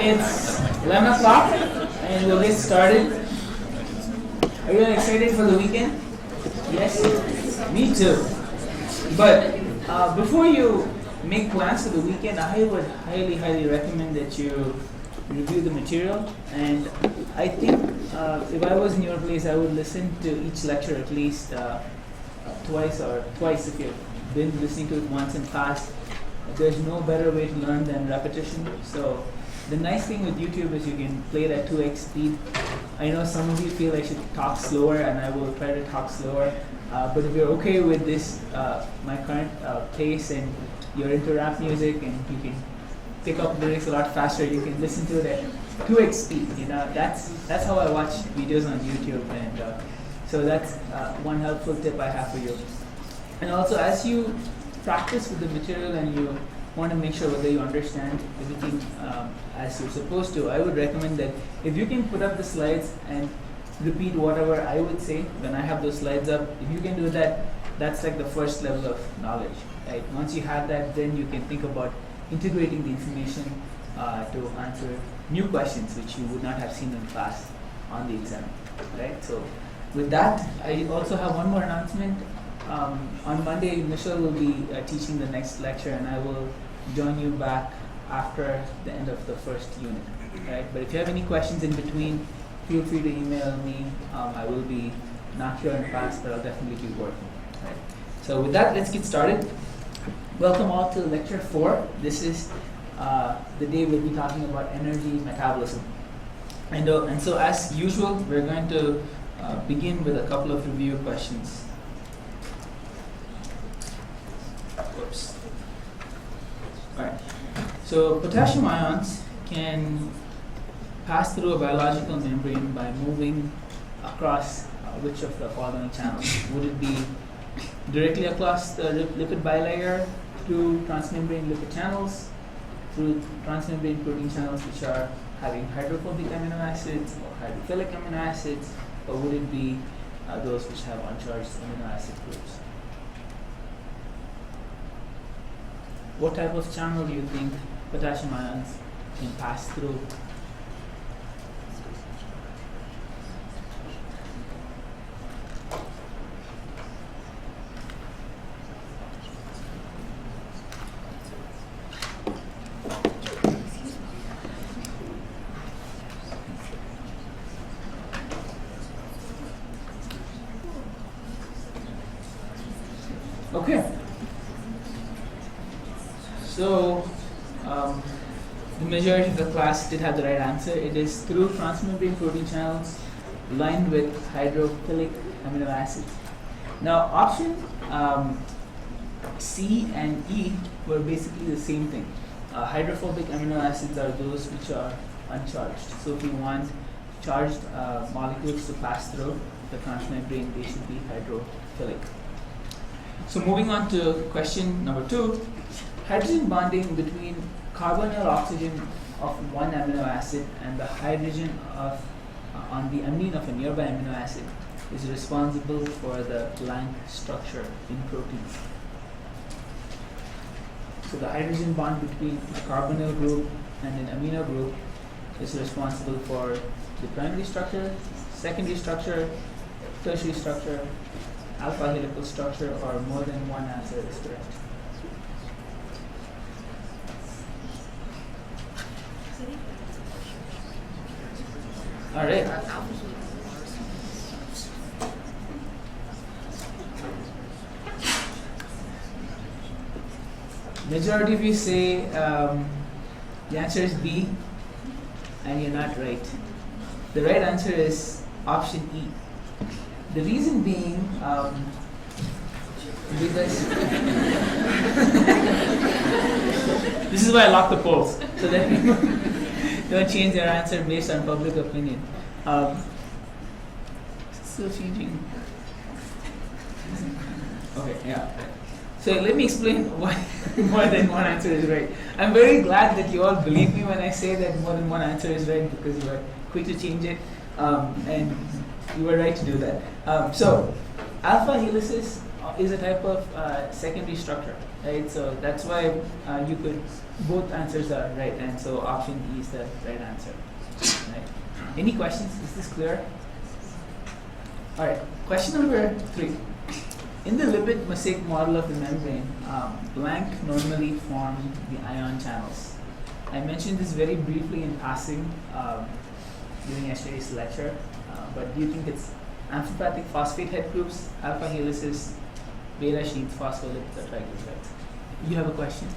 It's 11 o'clock and we'll get started. Are you excited for the weekend? Yes? Me too. But before you make plans for the weekend, I would highly recommend that you review the material. And I think if I was in your place, I would listen to each lecture at least twice if you've been listening to it once in class. There's no better way to learn than repetition. So the nice thing with YouTube is you can play it at 2x speed. I know some of you feel I should talk slower, and I will try to talk slower. But if you're okay with this, my current pace, and you're into rap music and you can pick up lyrics a lot faster, you can listen to it at 2x speed. You know, that's how I watch videos on YouTube, and so that's one helpful tip I have for you. And also, as you practice with the material and you want to make sure whether you understand everything as you're supposed to, I would recommend that if you can put up the slides and repeat whatever I would say when I have those slides up, if you can do that, that's like the first level of knowledge. Right? Once you have that, then you can think about integrating the information to answer new questions which you would not have seen in class on the exam. Right? So with that, I also have one more announcement. On Monday, Michelle will be teaching the next lecture, and I will join you back after the end of the first unit. Right? But if you have any questions in between, feel free to email me. I will be not here in class, but I'll definitely be working. Right? So with that, let's get started. Welcome all to lecture 4. This is the day we'll be talking about energy metabolism. And so as usual, we're going to begin with a couple of review questions. Whoops. Alright. So potassium ions can pass through a biological membrane by moving across which of the following channels? Would it be directly across the lipid bilayer, through transmembrane lipid channels, through transmembrane protein channels which are having hydrophobic amino acids or hydrophilic amino acids, or would it be those which have uncharged amino acid groups? What type of channel do you think potassium ions can pass through? Okay. So, the majority of the class did have the right answer. It is through transmembrane protein channels lined with hydrophilic amino acids. Now, option C and E were basically the same thing. Hydrophobic amino acids are those which are uncharged. So, if you want charged molecules to pass through the transmembrane, they should be hydrophilic. So, moving on to question number 2. Hydrogen bonding between carbonyl oxygen of one amino acid and the hydrogen on the amine of a nearby amino acid is responsible for the blank structure in proteins. So the hydrogen bond between a carbonyl group and an amino group is responsible for the primary structure, secondary structure, tertiary structure, alpha helical structure, or more than one answer is correct. All right. Majority of you say the answer is B, and you're not right. The right answer is option E. The reason being, because this is why I lock the polls, so that people don't change their answer based on public opinion. Still changing. Okay, yeah. So let me explain why more than one answer is right. I'm very glad that you all believe me when I say that more than one answer is right, because you are quick to change it, and you were right to do that. So alpha helices is a type of secondary structure, right? So that's why you could, both answers are right, and so option E is the right answer. Right? Any questions? Is this clear? All right. Question number 3. In the lipid mosaic model of the membrane, blank normally form the ion channels. I mentioned this very briefly in passing during yesterday's lecture, but do you think it's amphipathic phosphate head groups, alpha helices, beta sheets, phospholipids, or triglycerides? You have a question?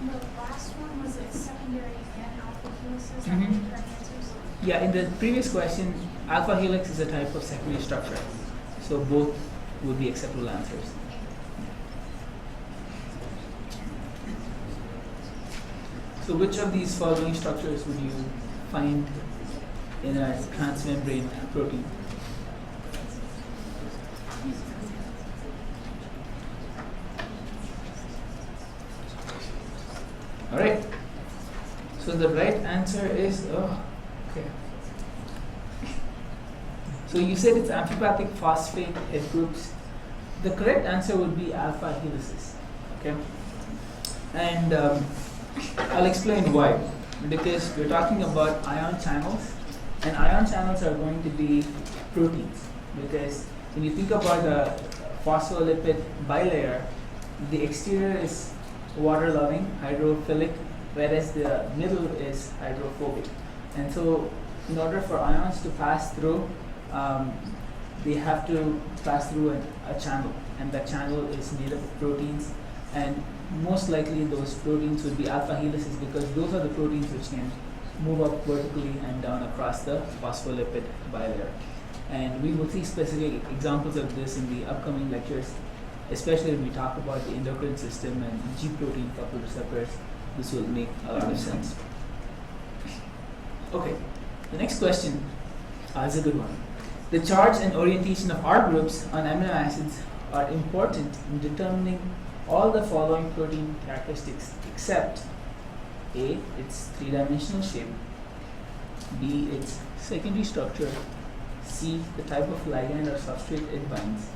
The last one, was it secondary and alpha helices? Mm-hmm. Yeah, in the previous question, alpha helix is a type of secondary structure. So both would be acceptable answers. So which of these following structures would you find in a transmembrane protein? All right. So the right answer is, okay. So you said it's amphipathic phosphate head groups. The correct answer would be alpha helices. Okay. And I'll explain why. Because we're talking about ion channels, and ion channels are going to be proteins. Because when you think about the phospholipid bilayer, the exterior is water-loving, hydrophilic, whereas the middle is hydrophobic. And so in order for ions to pass through, they have to pass through a channel, and that channel is made up of proteins, and most likely those proteins would be alpha helices, because those are the proteins which can move up vertically and down across the phospholipid bilayer. And we will see specific examples of this in the upcoming lectures, especially when we talk about the endocrine system and G protein coupled receptors. This will make a lot of sense. Okay, the next question is a good one. The charge and orientation of R groups on amino acids are important in determining all the following protein characteristics except A, its three-dimensional shape, B, its secondary structure, C, the type of ligand or substrate it binds,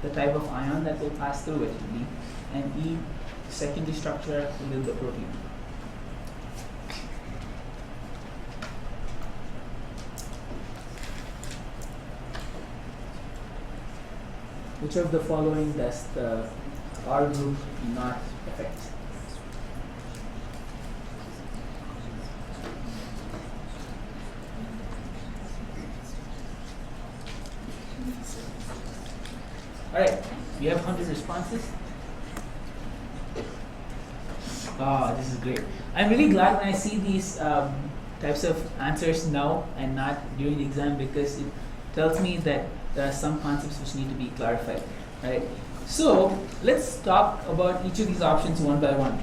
the type of ion that will pass through it, D, and E, secondary structure within the protein. Which of the following does the R group not affect? Alright, we have 100 responses. Oh, this is great. I'm really glad when I see these types of answers now and not during the exam, because it tells me that there are some concepts which need to be clarified. Right? So let's talk about each of these options one by one.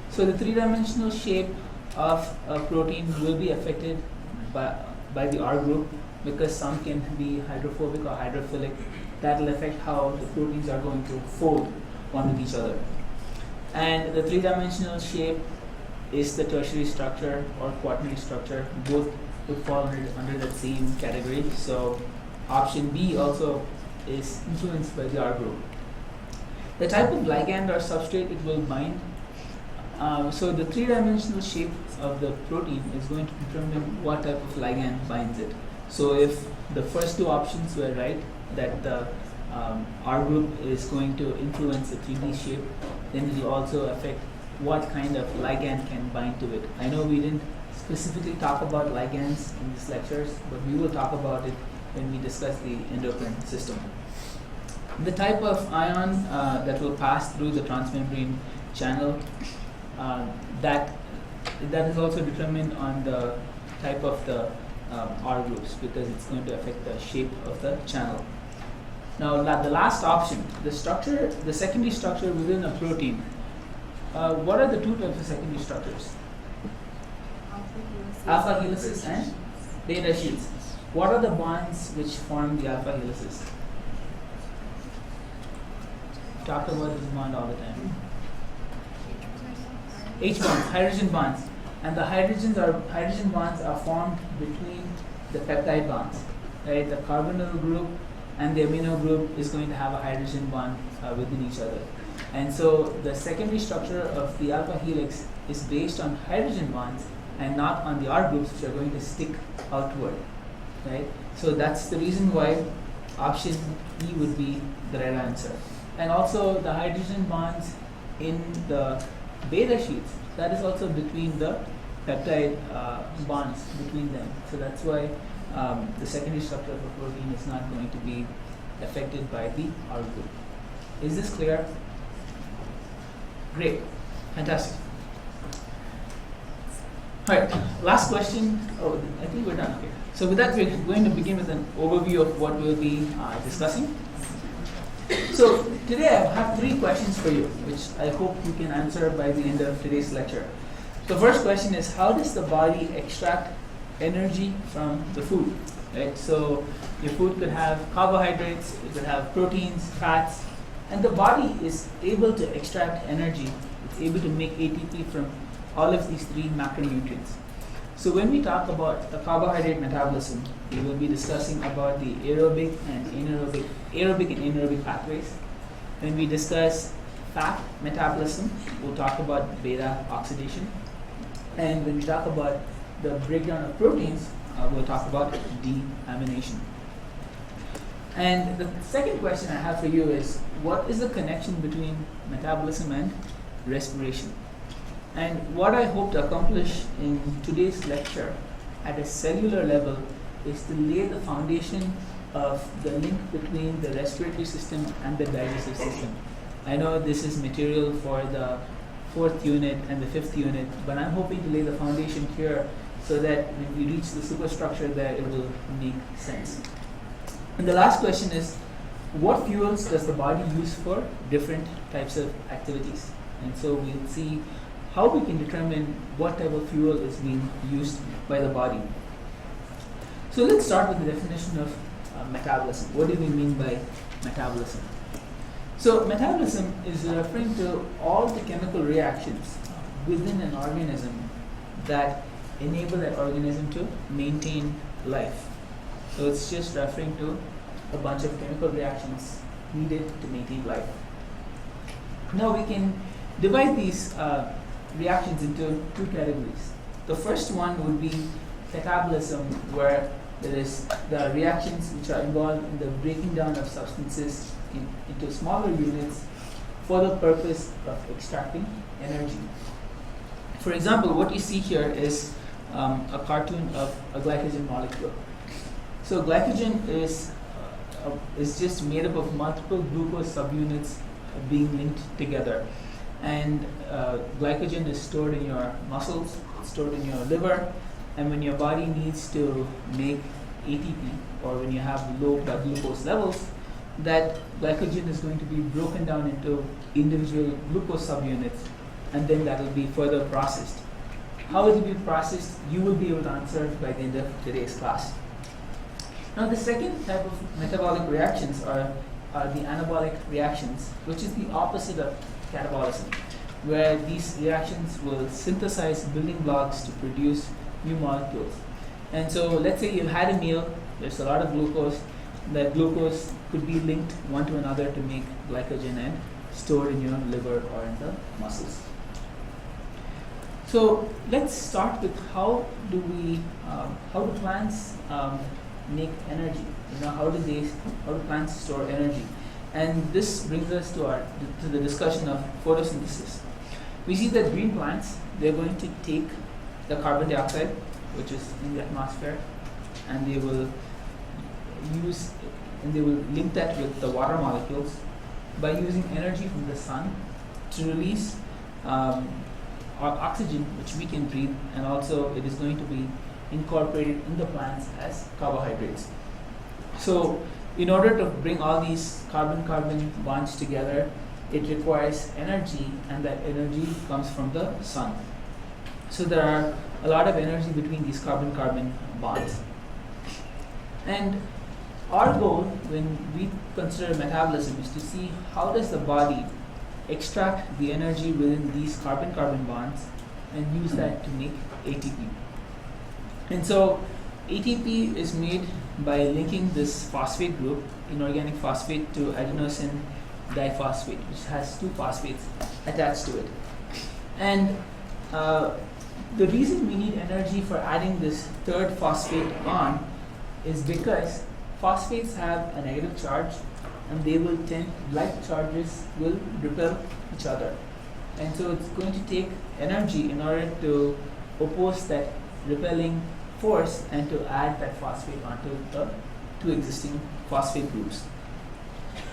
So the three-dimensional shape of a protein will be affected by the R group, because some can be hydrophobic or hydrophilic. That will affect how the proteins are going to fold one with each other. And the three-dimensional shape is the tertiary structure or quaternary structure. Both would fall under that same category. So option B also is influenced by the R group. The type of ligand or substrate it will bind. So the three-dimensional shape of the protein is going to determine what type of ligand binds it. So if the first two options were right, that the R group is going to influence the 3D shape, then it will also affect what kind of ligand can bind to it. I know we didn't specifically talk about ligands in these lectures, but we will talk about it when we discuss the endocrine system. The type of ion that will pass through the transmembrane channel, that is also determined on the type of the R groups, because it's going to affect the shape of the channel. Now the last option, the secondary structure within a protein. What are the two types of secondary structures? Alpha helices and beta sheets. What are the bonds which form the alpha helices? Talk about this bond all the time. H bonds, hydrogen bonds. And the hydrogen bonds are formed between the peptide bonds. Right? The carbonyl group and the amino group is going to have a hydrogen bond within each other. And so the secondary structure of the alpha helix is based on hydrogen bonds and not on the R groups, which are going to stick outward, right? So that's the reason why option E would be the right answer. And also the hydrogen bonds in the beta sheets, that is also between the peptide bonds between them. So that's why the secondary structure of a protein is not going to be affected by the R group. Is this clear? Great, fantastic. All right, last question. Oh, I think we're done. Okay. So with that, we're going to begin with an overview of what we'll be discussing. So today I have 3 questions for you, which I hope you can answer by the end of today's lecture. The first question is, how does the body extract energy from the food? Right? So your food could have carbohydrates, it could have proteins, fats, and the body is able to extract energy. It's able to make ATP from all of these 3 macronutrients. So when we talk about the carbohydrate metabolism, we will be discussing about the aerobic and anaerobic pathways. When we discuss fat metabolism, we'll talk about beta oxidation. And when we talk about the breakdown of proteins, we'll talk about deamination. And the second question I have for you is, what is the connection between metabolism and respiration? And what I hope to accomplish in today's lecture at a cellular level is to lay the foundation of the link between the respiratory system and the digestive system. I know this is material for the 4th unit and the 5th unit, but I'm hoping to lay the foundation here so that when we reach the superstructure there, it will make sense. And the last question is, what fuels does the body use for different types of activities? And so we'll see how we can determine what type of fuel is being used by the body. So let's start with the definition of metabolism. What do we mean by metabolism? So metabolism is referring to all the chemical reactions within an organism that enable that organism to maintain life. So it's just referring to a bunch of chemical reactions needed to maintain life. Now we can divide these reactions into 2 categories. The first one would be catabolism, where there is the reactions which are involved in the breaking down of substances into smaller units for the purpose of extracting energy. For example, what you see here is a cartoon of a glycogen molecule. So glycogen is just made up of multiple glucose subunits being linked together. And glycogen is stored in your muscles, it's stored in your liver, and when your body needs to make ATP, or when you have low blood glucose levels, that glycogen is going to be broken down into individual glucose subunits, and then that will be further processed. How it will be processed, you will be able to answer by the end of today's class. Now the second type of metabolic reactions are the anabolic reactions, which is the opposite of catabolism, where these reactions will synthesize building blocks to produce new molecules. And so let's say you had a meal, there's a lot of glucose, that glucose could be linked one to another to make glycogen and stored in your liver or in the muscles. So let's start with how do plants make energy? How do plants store energy? And this brings us to the discussion of photosynthesis. We see that green plants, they're going to take the carbon dioxide, which is in the atmosphere, and they will link that with the water molecules by using energy from the sun to release oxygen, which we can breathe, and also it is going to be incorporated in the plants as carbohydrates. So in order to bring all these carbon-carbon bonds together, it requires energy, and that energy comes from the sun. So there are a lot of energy between these carbon-carbon bonds. And our goal when we consider metabolism is to see how does the body extract the energy within these carbon-carbon bonds and use that to make ATP. And so ATP is made by linking this phosphate group inorganic phosphate to adenosine diphosphate, which has two phosphates attached to it. And the reason we need energy for adding this third phosphate on is because phosphates have a negative charge, and they will tend, like charges will repel each other. And so it's going to take energy in order to oppose that repelling force and to add that phosphate onto the two existing phosphate groups.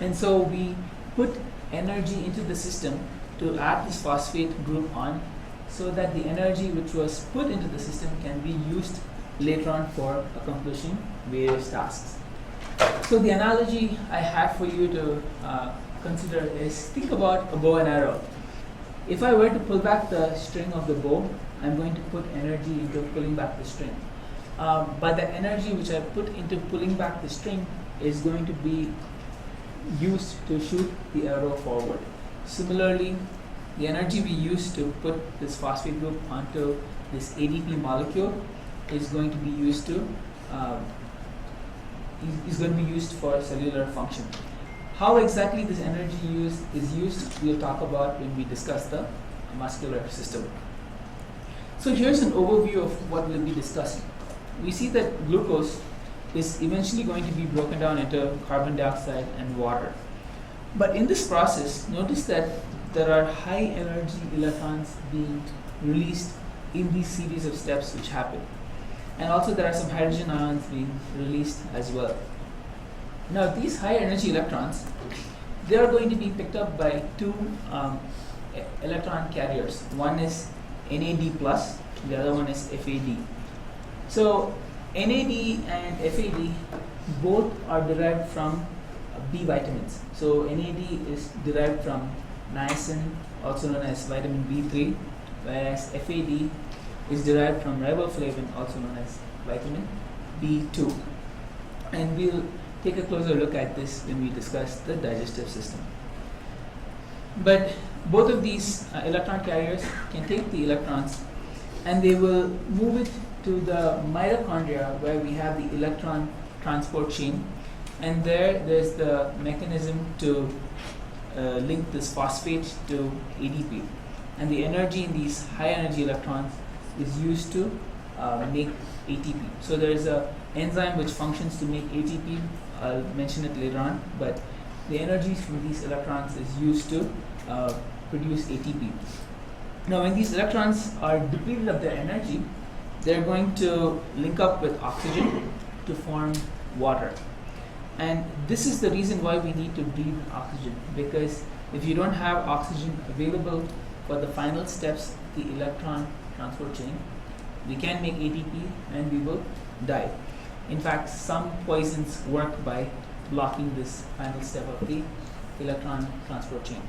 And so we put energy into the system to add this phosphate group on, so that the energy which was put into the system can be used later on for accomplishing various tasks. So the analogy I have for you to consider is, think about a bow and arrow. If I were to pull back the string of the bow, I'm going to put energy into pulling back the string. But the energy which I put into pulling back the string is going to be used to shoot the arrow forward. Similarly, the energy we use to put this phosphate group onto this ADP molecule is going to be used to for cellular function. How exactly this energy is used, we'll talk about when we discuss the muscular system. So here's an overview of what we'll be discussing. We see that glucose is eventually going to be broken down into carbon dioxide and water. But in this process, notice that there are high energy electrons being released in these series of steps which happen. And also there are some hydrogen ions being released as well. Now these high energy electrons, they are going to be picked up by two electron carriers. One is NAD+, the other one is FAD. So NAD and FAD both are derived from B vitamins. So NAD is derived from niacin, also known as vitamin B3, whereas FAD is derived from riboflavin, also known as vitamin B2. And we'll take a closer look at this when we discuss the digestive system. But both of these electron carriers can take the electrons and they will move it to the mitochondria, where we have the electron transport chain, and there's the mechanism to link this phosphate to ADP, and the energy in these high energy electrons is used to make ATP. So there is a enzyme which functions to make ATP. I'll mention it later on, but the energy from these electrons is used to produce ATP. Now when these electrons are depleted of their energy, they're going to link up with oxygen to form water. And this is the reason why we need to breathe oxygen, because if you don't have oxygen available for the final steps, the electron transport chain, we can make ATP and we will die. In fact, some poisons work by blocking this final step of the electron transport chain.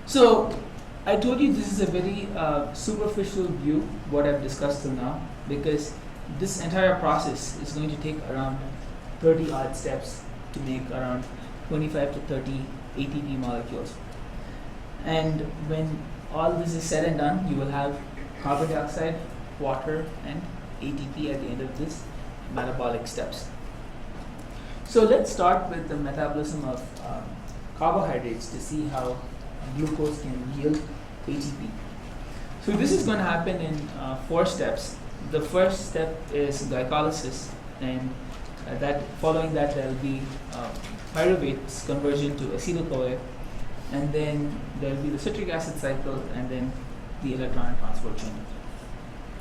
So I told you this is a very superficial view, what I've discussed till now, because this entire process is going to take around 30 odd steps to make around 25 to 30 ATP molecules. And when all this is said and done, you will have carbon dioxide, water, and ATP at the end of this metabolic steps. So let's start with the metabolism of carbohydrates to see how glucose can yield ATP. So this is going to happen in 4 steps. The first step is glycolysis, and following that there will be pyruvate's conversion to acetyl-CoA, and then there will be the citric acid cycle, and then the electron transport chain.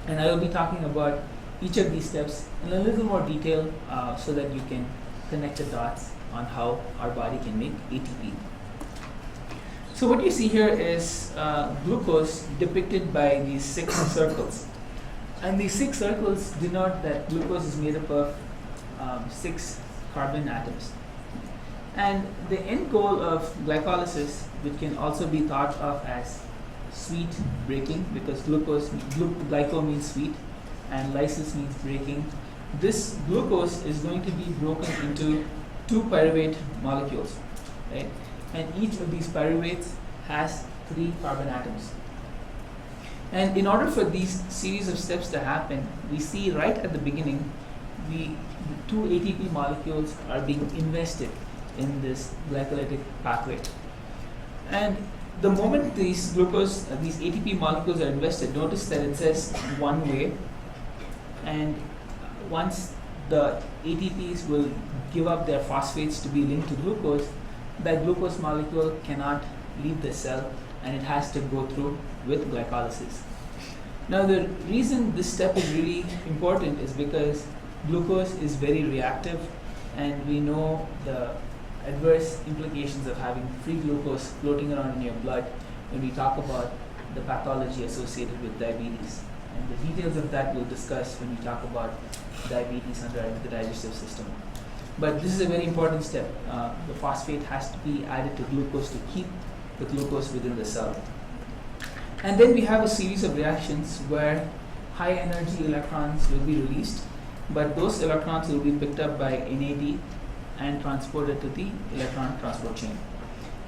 And I will be talking about each of these steps in a little more detail so that you can connect the dots on how our body can make ATP. So what you see here is glucose depicted by these 6 circles. And these 6 circles denote that glucose is made up of 6 carbon atoms. And the end goal of glycolysis, which can also be thought of as sweet breaking, because glyco means sweet and lysis means breaking, this glucose is going to be broken into 2 pyruvate molecules, right? And each of these pyruvates has 3 carbon atoms. And in order for these series of steps to happen, we see right at the beginning the two ATP molecules are being invested in this glycolytic pathway. And the moment these ATP molecules are invested, notice that it says one way, and once the ATPs will give up their phosphates to be linked to glucose, that glucose molecule cannot leave the cell and it has to go through with glycolysis. Now the reason this step is really important is because glucose is very reactive, and we know the adverse implications of having free glucose floating around in your blood when we talk about the pathology associated with diabetes. And the details of that we'll discuss when we talk about diabetes under the digestive system. But this is a very important step. The phosphate has to be added to glucose to keep the glucose within the cell. And then we have a series of reactions where high energy electrons will be released, but those electrons will be picked up by NAD and transported to the electron transport chain.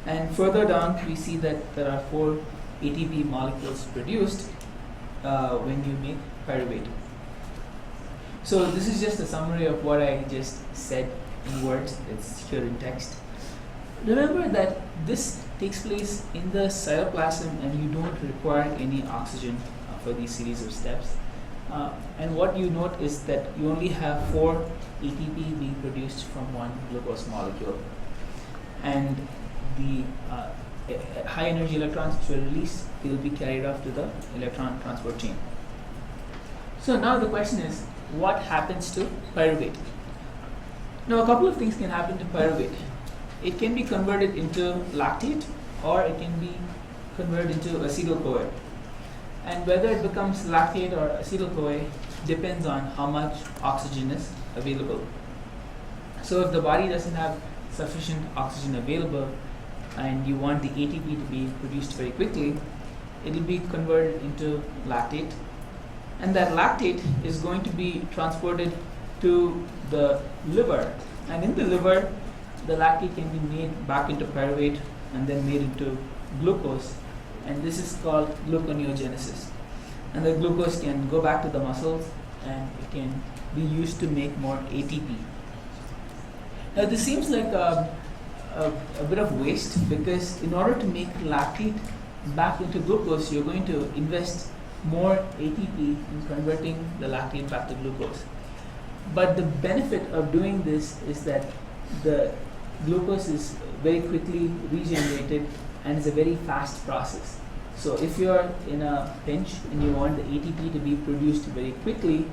And further down, we see that there are 4 ATP molecules produced when you make pyruvate. So this is just a summary of what I just said in words. It's here in text. Remember that this takes place in the cytoplasm, and you don't require any oxygen for these series of steps. And what you note is that you only have 4 ATP being produced from one glucose molecule. And the high energy electrons which were released, they will be carried off to the electron transport chain. So now the question is, what happens to pyruvate? Now a couple of things can happen to pyruvate. It can be converted into lactate, or it can be converted into acetyl-CoA. And whether it becomes lactate or acetyl-CoA depends on how much oxygen is available. So if the body doesn't have sufficient oxygen available and you want the ATP to be produced very quickly, it will be converted into lactate. And that lactate is going to be transported to the liver. And in the liver, the lactate can be made back into pyruvate and then made into glucose. And this is called gluconeogenesis. And the glucose can go back to the muscles and it can be used to make more ATP. Now this seems like a bit of waste, because in order to make lactate back into glucose, you're going to invest more ATP in converting the lactate back to glucose. But the benefit of doing this is that the glucose is very quickly regenerated and is a very fast process. So if you're in a pinch and you want the ATP to be produced very quickly,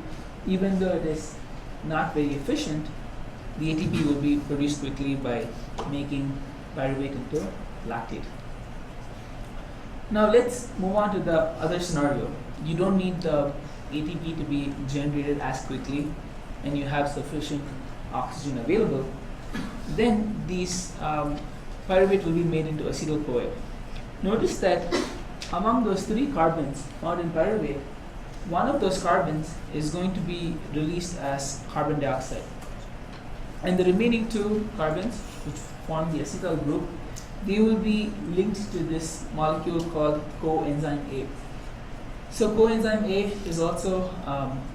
even though it is not very efficient, the ATP will be produced quickly by making pyruvate into lactate. Now let's move on to the other scenario. You don't need the ATP to be generated as quickly and you have sufficient oxygen available. Then these pyruvate will be made into acetyl-CoA. Notice that among those 3 carbons found in pyruvate, one of those carbons is going to be released as carbon dioxide. And the remaining 2 carbons, which form the acetyl group, they will be linked to this molecule called coenzyme A. So coenzyme A is also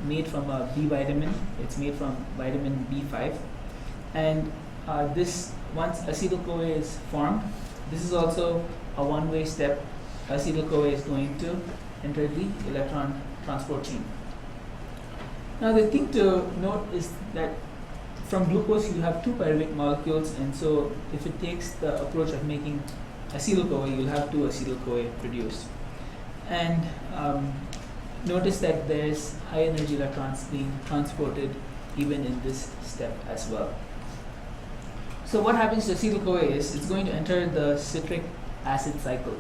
made from a B vitamin. It's made from vitamin B5. And this, once acetyl-CoA is formed, this is also a one-way step. Acetyl-CoA is going to enter the electron transport chain. Now the thing to note is that from glucose you have 2 pyruvate molecules, and so if it takes the approach of making acetyl-CoA, you'll have 2 acetyl-CoA produced. And notice that there's high energy electrons being transported even in this step as well. So what happens to acetyl-CoA is it's going to enter the citric acid cycle.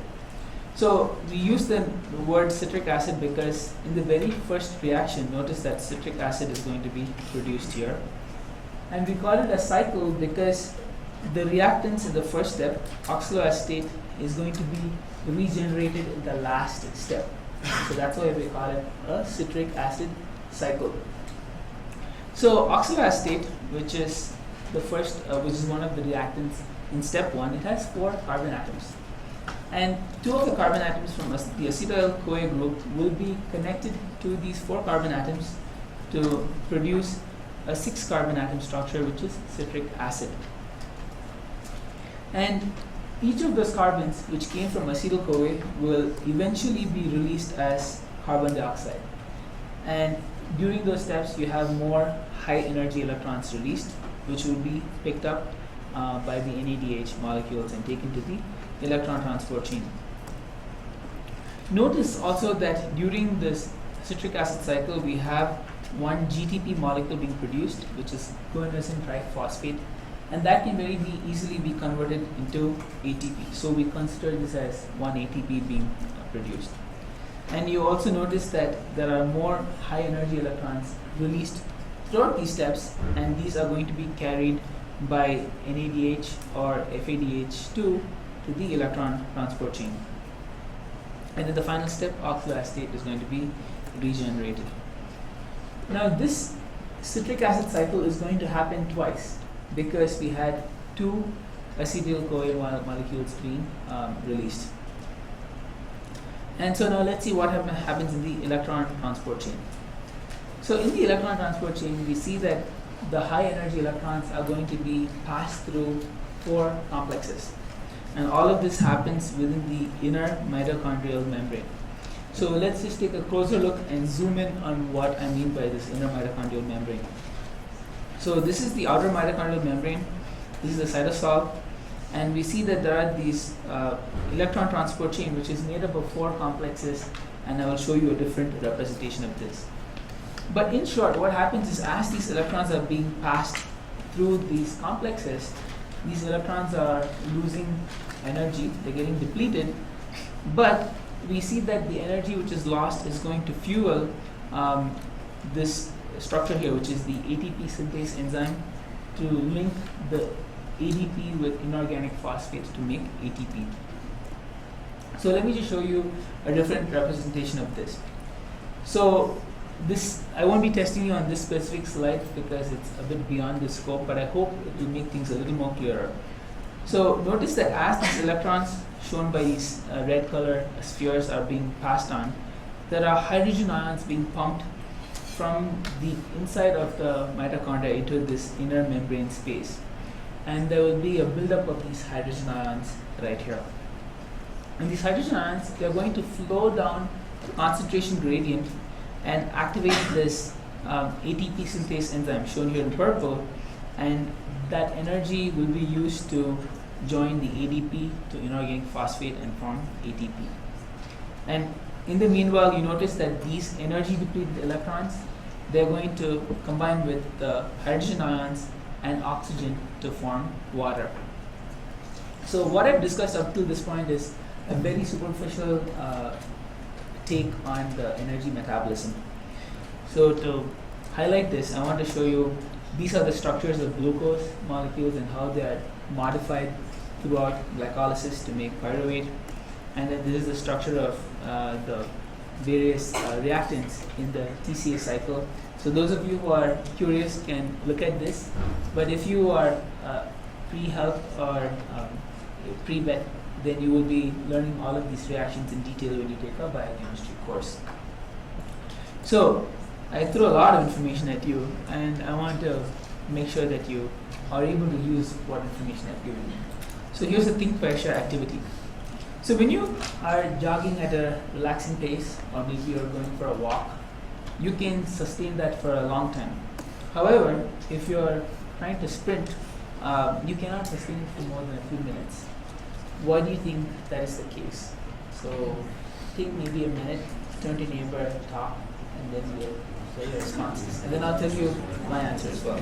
So we use the word citric acid because in the very first reaction, notice that citric acid is going to be produced here. And we call it a cycle because the reactants in the first step, oxaloacetate, is going to be regenerated in the last step. So that's why we call it a citric acid cycle. So oxaloacetate, which is the first, which is one of the reactants in step 1, it has 4 carbon atoms. And 2 of the carbon atoms from the acetyl-CoA group will be connected to these 4 carbon atoms to produce a 6 carbon atom structure, which is citric acid. And each of those carbons which came from acetyl-CoA will eventually be released as carbon dioxide. And during those steps, you have more high energy electrons released, which will be picked up by the NADH molecules and taken to the electron transport chain. Notice also that during this citric acid cycle, we have one GTP molecule being produced, which is guanosine triphosphate, and that can very easily be converted into ATP. So we consider this as one ATP being produced. And you also notice that there are more high energy electrons released throughout these steps, and these are going to be carried by NADH or FADH2 to the electron transport chain. And in the final step, oxaloacetate is going to be regenerated. Now this citric acid cycle is going to happen twice, because we had 2 acetyl-CoA molecules being released. And so now let's see what happens in the electron transport chain. So in the electron transport chain, we see that the high energy electrons are going to be passed through 4 complexes. And all of this happens within the inner mitochondrial membrane. So let's just take a closer look and zoom in on what I mean by this inner mitochondrial membrane. So this is the outer mitochondrial membrane, this is the cytosol, and we see that there are these electron transport chain, which is made up of 4 complexes, and I will show you a different representation of this. But in short, what happens is, as these electrons are being passed through these complexes, these electrons are losing energy, they're getting depleted, but we see that the energy which is lost is going to fuel this structure here, which is the ATP synthase enzyme, to link the ADP with inorganic phosphates to make ATP. So let me just show you a different representation of this. So this, I won't be testing you on this specific slide because it's a bit beyond the scope, but I hope it will make things a little more clearer. So notice that as these electrons shown by these red color spheres are being passed on, there are hydrogen ions being pumped from the inside of the mitochondria into this inner membrane space. And there will be a buildup of these hydrogen ions right here. And these hydrogen ions, they're going to flow down the concentration gradient and activate this ATP synthase enzyme shown here in purple, and that energy will be used to join the ADP to inorganic phosphate and form ATP. And in the meanwhile, you notice that these energy depleted electrons, they're going to combine with the hydrogen ions and oxygen to form water. So what I've discussed up to this point is a very superficial take on the energy metabolism. So to highlight this, I want to show you, these are the structures of glucose molecules and how they are modified throughout glycolysis to make pyruvate. And then this is the structure of the various reactants in the TCA cycle. So those of you who are curious can look at this, but if you are pre-health or pre-vet, then you will be learning all of these reactions in detail when you take a biochemistry course. So I threw a lot of information at you, and I want to make sure that you are able to use what information I've given you. So here's the think, pair, share activity. So when you are jogging at a relaxing pace, or maybe you're going for a walk, you can sustain that for a long time. However, if you're trying to sprint, you cannot sustain it for more than a few minutes. Why do you think that is the case? So take maybe a minute, turn to your neighbor, talk, and then we'll hear your responses. And then I'll tell you my answer as well.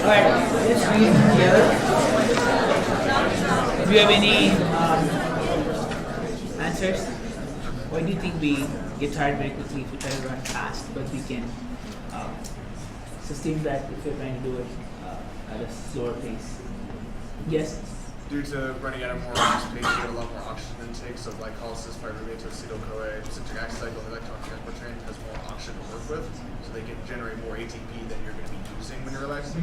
Alright, let's read it together. Do you have any answers? Why do you think we get tired very quickly if we try to run fast, but we can sustain that if we're trying to do it at a slower pace? Yes? Due to running at a more oxygen pace, you get a lot more oxygen intake, so glycolysis, pyruvate to acetyl-CoA, citric acid cycle, electron transport chain has more oxygen to work with, so they can generate more ATP than you're going to be using when you're relaxing,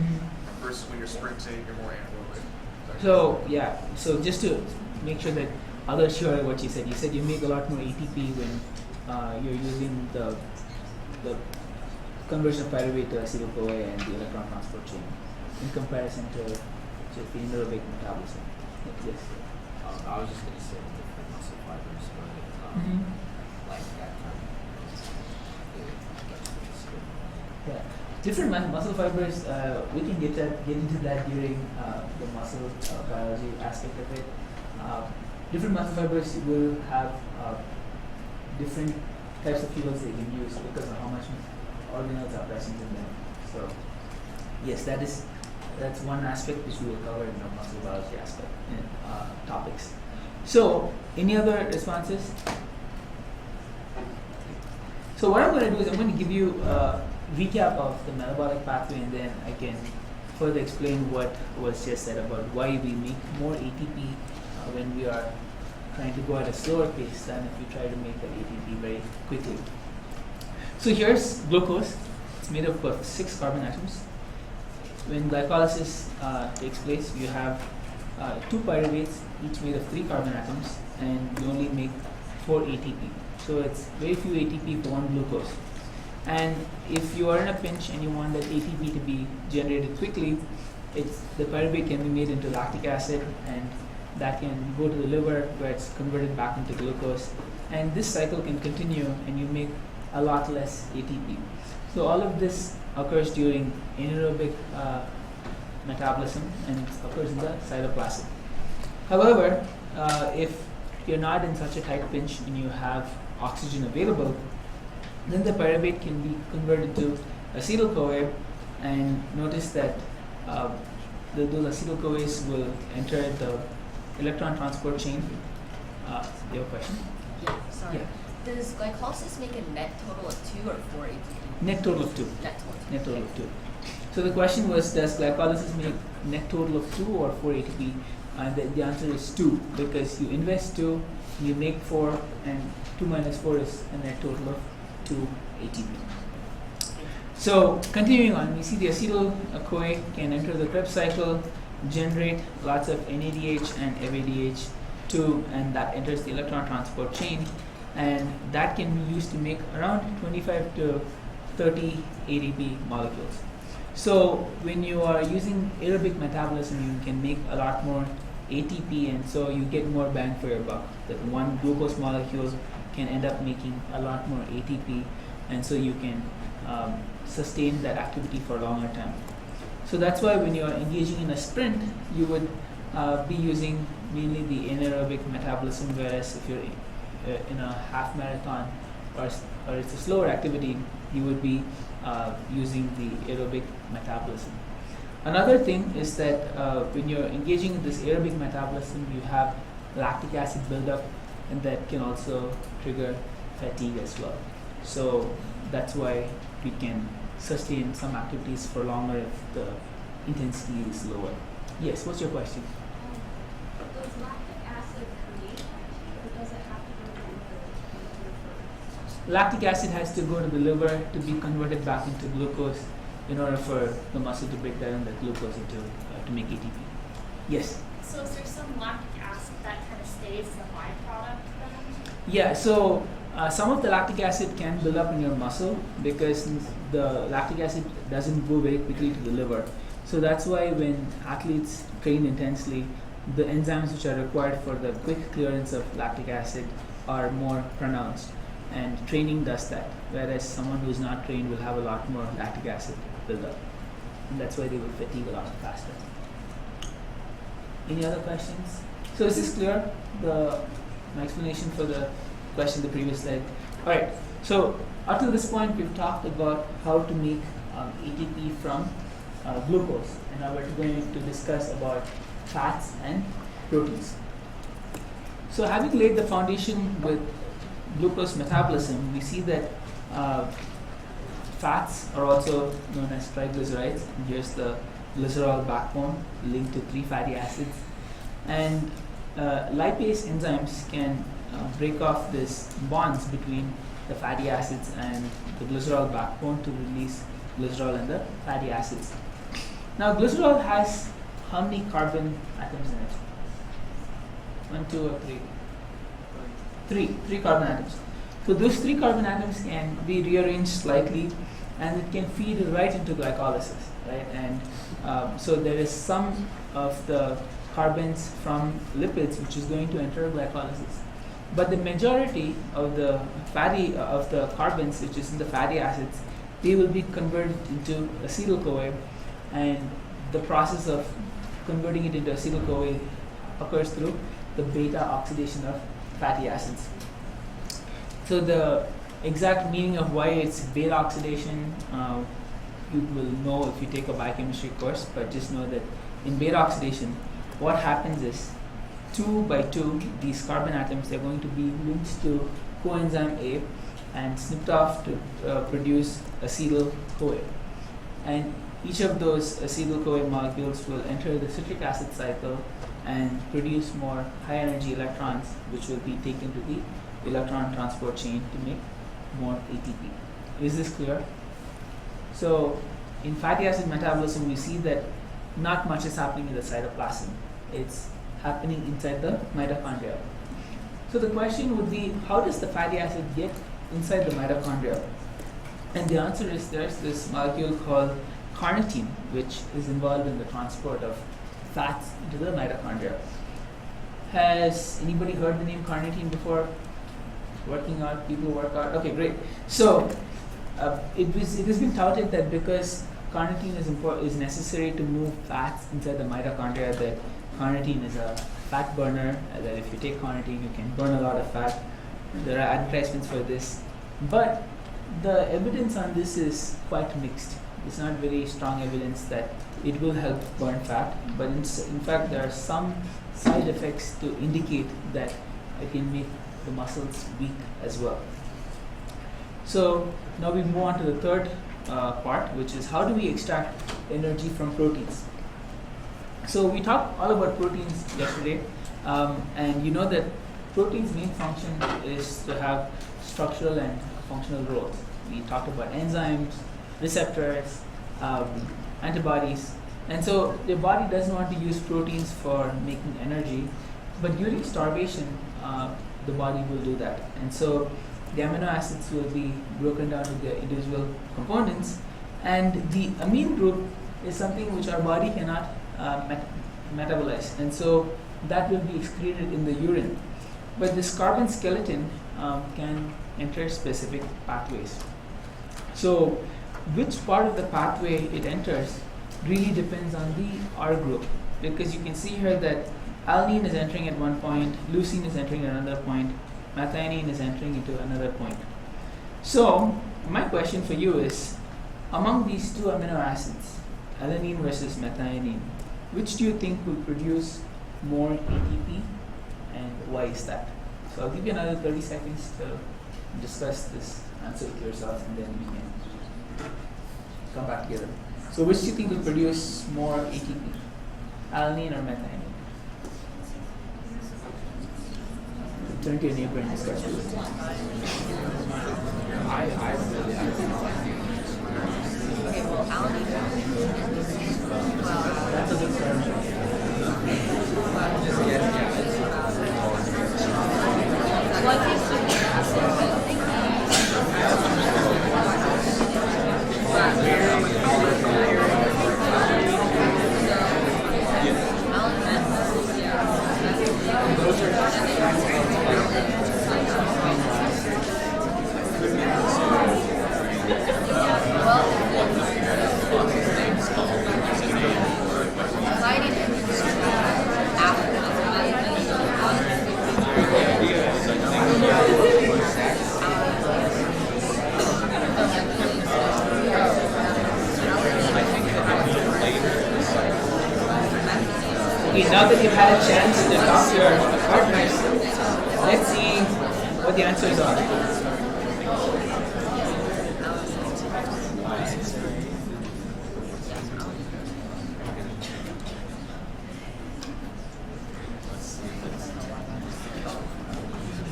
versus when you're sprinting, you're more anaerobic. So, yeah, so just to make sure that others hear what you said you make a lot more ATP when you're using the conversion of pyruvate to acetyl-CoA and the electron transport chain in comparison to just the anaerobic metabolism. Yes. I was just going to say different muscle fibers, but like that kind of Yeah. Different muscle fibers, we can get into that during the muscle biology aspect of it. Different muscle fibers will have different types of fuels they can use because of how much organelles are present in them. So, yes, that's one aspect which we will cover in the muscle biology aspect topics. So, any other responses? So what I'm going to do is I'm going to give you a recap of the metabolic pathway, and then I can further explain what was just said about why we make more ATP when we are trying to go at a slower pace than if you try to make that ATP very quickly. So here's glucose. It's made up of 6 carbon atoms. When glycolysis takes place, you have 2 pyruvates, each made of 3 carbon atoms, and you only make 4 ATP. So it's very few ATP for one glucose. And if you are in a pinch and you want that ATP to be generated quickly, the pyruvate can be made into lactic acid, and that can go to the liver where it's converted back into glucose. And this cycle can continue, and you make a lot less ATP. So all of this occurs during anaerobic metabolism, and it occurs in the cytoplasm. However, if you're not in such a tight pinch and you have oxygen available, then the pyruvate can be converted to acetyl-CoA, and notice that those acetyl-CoAs will enter the electron transport chain. You have a question? Yeah, sorry. Yeah. Does glycolysis make a net total of 2 or 4 ATP? Net total of 2. Net total of 2. So the question was, does glycolysis make net total of 2 or 4 ATP? And the answer is 2, because you invest 2, you make 4, and 2 minus 4 is a net total of 2 ATP. So continuing on, we see the acetyl-CoA can enter the Krebs cycle, generate lots of NADH and FADH2, and that enters the electron transport chain, and that can be used to make around 25 to 30 ATP molecules. So when you are using aerobic metabolism, you can make a lot more ATP, and so you get more bang for your buck. That one glucose molecule can end up making a lot more ATP, and so you can sustain that activity for a longer time. So that's why when you are engaging in a sprint, you would be using mainly the anaerobic metabolism, whereas if you're in a half marathon or it's a slower activity, you would be using the aerobic metabolism. Another thing is that when you're engaging in this aerobic metabolism, you have lactic acid buildup, and that can also trigger fatigue as well. So that's why we can sustain some activities for longer if the intensity is lower. Yes, what's your question? Does lactic acid create fatigue, or does it have to go to the liver first? Lactic acid has to go to the liver to be converted back into glucose in order for the muscle to break down that glucose into to make ATP. Yes? So is there some lactic acid that kind of stays as a byproduct then? Yeah, so some of the lactic acid can build up in your muscle because the lactic acid doesn't go very quickly to the liver. So that's why when athletes train intensely, the enzymes which are required for the quick clearance of lactic acid are more pronounced, and training does that, whereas someone who is not trained will have a lot more lactic acid build up, and that's why they will fatigue a lot faster. Any other questions? So is this clear, my explanation for the question the previous slide? Alright, so up to this point we've talked about how to make ATP from glucose. And now we're going to discuss about fats and proteins. So having laid the foundation with glucose metabolism, we see that fats are also known as triglycerides. And here's the glycerol backbone linked to 3 fatty acids. And lipase enzymes can break off these bonds between the fatty acids and the glycerol backbone to release glycerol and the fatty acids. Now glycerol has how many carbon atoms in it? 1, 2, or 3? 3 carbon atoms. So those 3 carbon atoms can be rearranged slightly, and it can feed right into glycolysis, right? And so there is some of the carbons from lipids which is going to enter glycolysis, but the majority of the carbons which is in the fatty acids, they will be converted into acetyl-CoA, and the process of converting it into acetyl-CoA occurs through the beta oxidation of fatty acids. So the exact meaning of why it's beta oxidation, you will know if you take a biochemistry course, but just know that in beta oxidation, what happens is 2 by 2, these carbon atoms, they're going to be linked to coenzyme A and snipped off to produce acetyl-CoA. And each of those acetyl-CoA molecules will enter the citric acid cycle and produce more high energy electrons, which will be taken to the electron transport chain to make more ATP. Is this clear? So in fatty acid metabolism, we see that not much is happening in the cytoplasm. It's happening inside the mitochondria. So the question would be, how does the fatty acid get inside the mitochondria? And the answer is there's this molecule called carnitine, which is involved in the transport of fats into the mitochondria. Has anybody heard the name carnitine before? Working out, people work out. Okay, great. So it has been touted that because carnitine is necessary to move fats inside the mitochondria, that carnitine is a fat burner, that if you take carnitine, you can burn a lot of fat. There are advertisements for this, but the evidence on this is quite mixed. It's not very strong evidence that it will help burn fat, but in fact there are some side effects to indicate that it can make the muscles weak as well. So now we move on to the third part, which is how do we extract energy from proteins. So we talked all about proteins yesterday, and you know that protein's main function is to have structural and functional roles. We talked about enzymes, receptors, antibodies, and so the body doesn't want to use proteins for making energy, but during starvation the body will do that, and so the amino acids will be broken down to their individual components, and the amine group is something which our body cannot metabolize, and so that will be excreted in the urine. But this carbon skeleton can enter specific pathways. So which part of the pathway it enters really depends on the R group, because you can see here that alanine is entering at one point, leucine is entering at another point, methionine is entering into another point. So my question for you is, among these two amino acids, alanine versus methionine, which do you think will produce more ATP, and why is that? So I'll give you another 30 seconds to discuss this answer with yourself, and then we can come back together. So which do you think will produce more ATP, alanine or methionine? Turn to your neighbor and discuss with them. Okay, well, alanine. That's a good start. Well, I think citric acid, I think Okay, now that you've had a chance to talk to your partners, let's see what the answers are.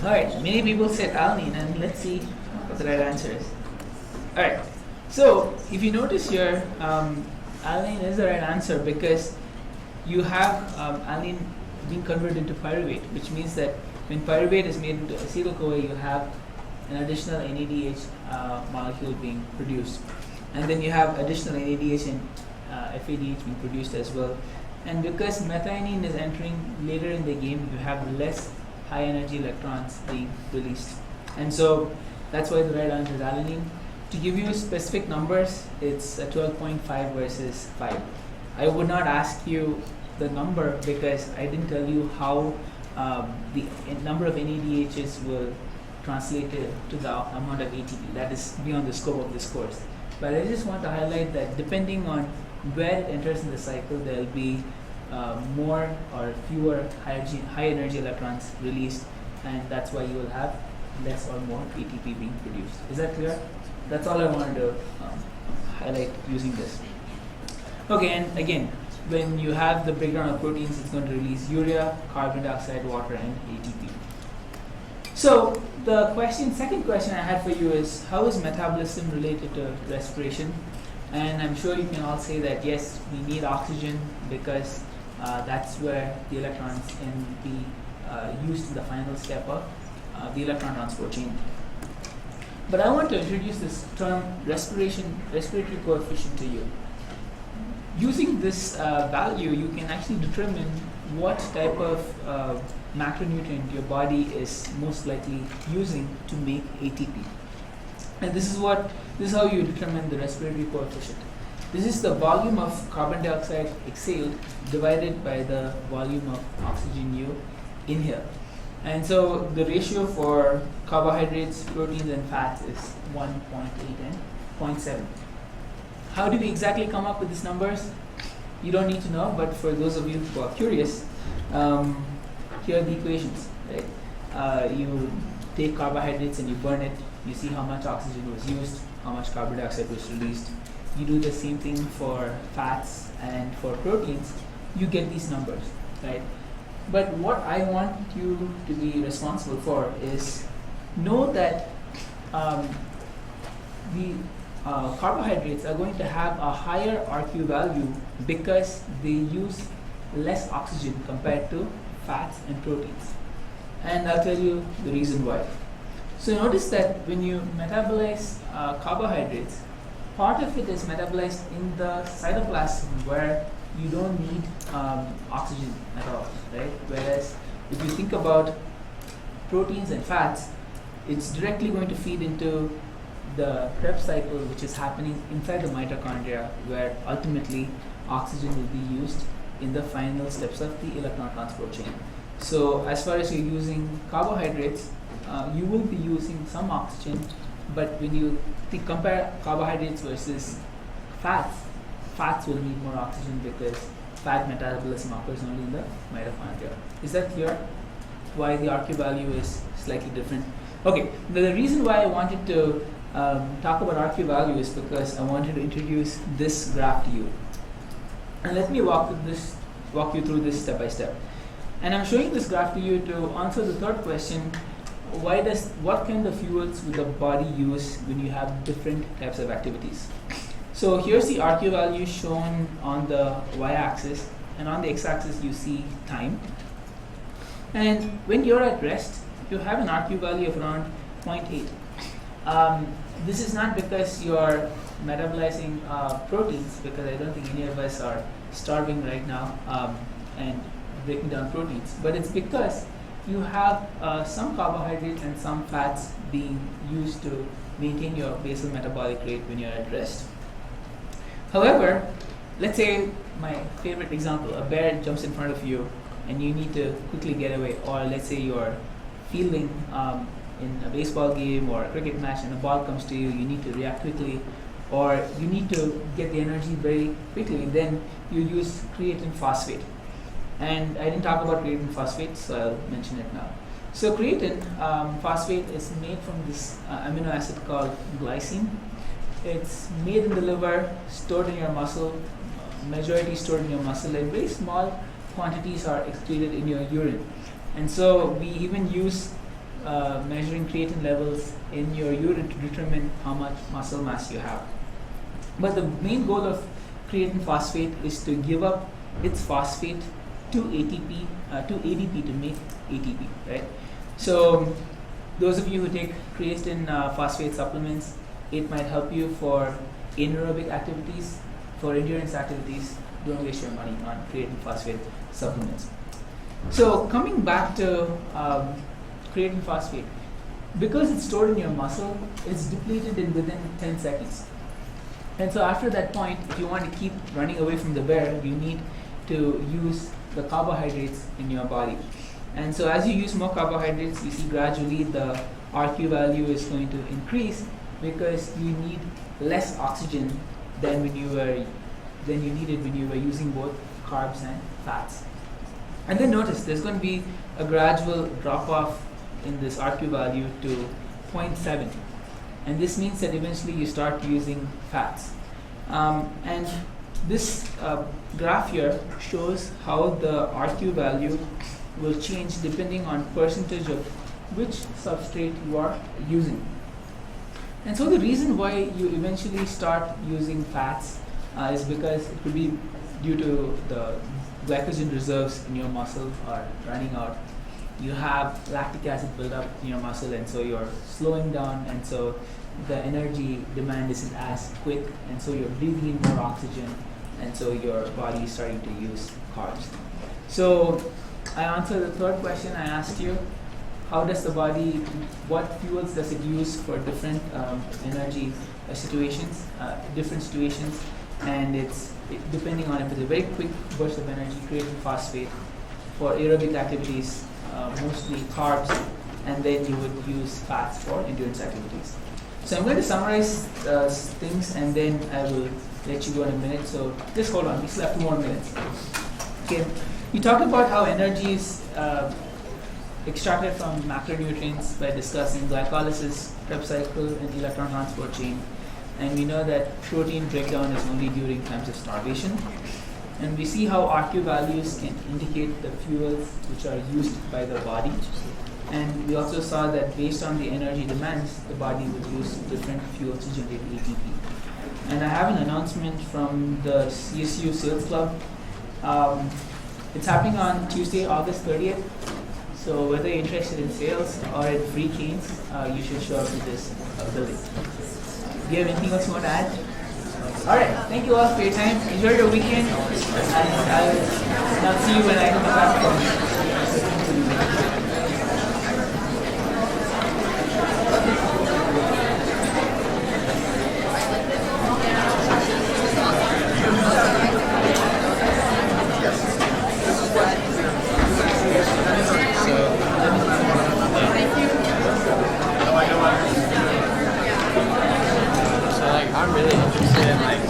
Alright, many people said alanine, and let's see what the right answer is. Alright, so if you notice here, alanine is the right answer because you have alanine being converted into pyruvate, which means that when pyruvate is made into acetyl-CoA, you have an additional NADH molecule being produced. And then you have additional NADH and FADH being produced as well. And because methionine is entering later in the game, you have less high energy electrons being released. And so that's why the right answer is alanine. To give you specific numbers, it's 12.5 versus 5. I would not ask you the number because I didn't tell you how the number of NADHs will translate to the amount of ATP. That is beyond the scope of this course. But I just want to highlight that depending on where it enters in the cycle, there will be more or fewer high energy electrons released, and that's why you will have less or more ATP being produced. Is that clear? That's all I wanted to highlight using this. Okay, and again, when you have the breakdown of proteins, it's going to release urea, carbon dioxide, water, and ATP. So the second question I had for you is, how is metabolism related to respiration? And I'm sure you can all say that yes, we need oxygen because that's where the electrons can be used in the final step of the electron transport chain. But I want to introduce this term respiratory coefficient to you. Using this value, you can actually determine what type of macronutrient your body is most likely using to make ATP. And this is how you determine the respiratory coefficient. This is the volume of carbon dioxide exhaled divided by the volume of oxygen you inhale. And so the ratio for carbohydrates, proteins, and fats is 1.8 and 0.7. How do we exactly come up with these numbers? You don't need to know, but for those of you who are curious, here are the equations. Right? You take carbohydrates and you burn it. You see how much oxygen was used, how much carbon dioxide was released. You do the same thing for fats and for proteins. You get these numbers, right? But what I want you to be responsible for is know that the carbohydrates are going to have a higher RQ value because they use less oxygen compared to fats and proteins. And I'll tell you the reason why. So notice that when you metabolize carbohydrates, part of it is metabolized in the cytoplasm where you don't need oxygen at all, right? Whereas if you think about proteins and fats, it's directly going to feed into the Krebs cycle, which is happening inside the mitochondria, where ultimately oxygen will be used in the final steps of the electron transport chain. So as far as you're using carbohydrates, you will be using some oxygen, but when you compare carbohydrates versus fats will need more oxygen because fat metabolism occurs only in the mitochondria. Is that clear? Why the RQ value is slightly different? Okay, the reason why I wanted to talk about RQ value is because I wanted to introduce this graph to you. And let me walk you through this step by step. And I'm showing this graph to you to answer the third question: what kind of fuels would the body use when you have different types of activities? So here's the RQ value shown on the y-axis, and on the x-axis you see time. And when you're at rest, you have an RQ value of around 0.8. This is not because you're metabolizing proteins, because I don't think any of us are starving right now and breaking down proteins, but it's because you have some carbohydrates and some fats being used to maintain your basal metabolic rate when you're at rest. However, let's say my favorite example, a bear jumps in front of you and you need to quickly get away, or let's say you're fielding in a baseball game or a cricket match and a ball comes to you, you need to react quickly, or you need to get the energy very quickly, then you use creatine phosphate. And I didn't talk about creatine phosphate, so I'll mention it now. So creatine phosphate is made from this amino acid called glycine. It's made in the liver, stored in your muscle, majority stored in your muscle, and very small quantities are excreted in your urine. And so we even use measuring creatine levels in your urine to determine how much muscle mass you have. But the main goal of creatine phosphate is to give up its phosphate to ATP, to ADP to make ATP, right? So those of you who take creatine phosphate supplements, it might help you for anaerobic activities, for endurance activities. Don't waste your money on creatine phosphate supplements. So coming back to creatine phosphate, because it's stored in your muscle, it's depleted in within 10 seconds. And so after that point, if you want to keep running away from the bear, you need to use the carbohydrates in your body. And so as you use more carbohydrates, you see gradually the RQ value is going to increase because you need less oxygen than you needed when you were using both carbs and fats. And then notice there's going to be a gradual drop off in this RQ value to 0.7. And this means that eventually you start using fats. And this graph here shows how the RQ value will change depending on percentage of which substrate you are using. And so the reason why you eventually start using fats is because it could be due to the glycogen reserves in your muscle are running out. You have lactic acid buildup in your muscle, and so you're slowing down, and so the energy demand isn't as quick, and so you're breathing in more oxygen, and so your body is starting to use carbs. So I answered the third question I asked you. How does the body, what fuels does it use for different energy situations, different situations, and it's depending on if it's a very quick burst of energy, creatine phosphate. For aerobic activities, mostly carbs, and then you would use fats for endurance activities. So I'm going to summarize things, and then I will let you go in a minute. So just hold on, we still have 2 more minutes. Okay, we talked about how energy is extracted from macronutrients by discussing glycolysis, Krebs cycle, and electron transport chain. And we know that protein breakdown is only during times of starvation. And we see how RQ values can indicate the fuels which are used by the body. And we also saw that based on the energy demands, the body would use different fuels to generate ATP. And I have an announcement from the CSU Sales Club. It's happening on Tuesday, August 30th. So whether you're interested in sales or in free canes, you should show up to this building. Do you have anything else you want to add? All right. Thank you all for your time. Enjoy your weekend, and I'll see you when I come back from. I'm really interested in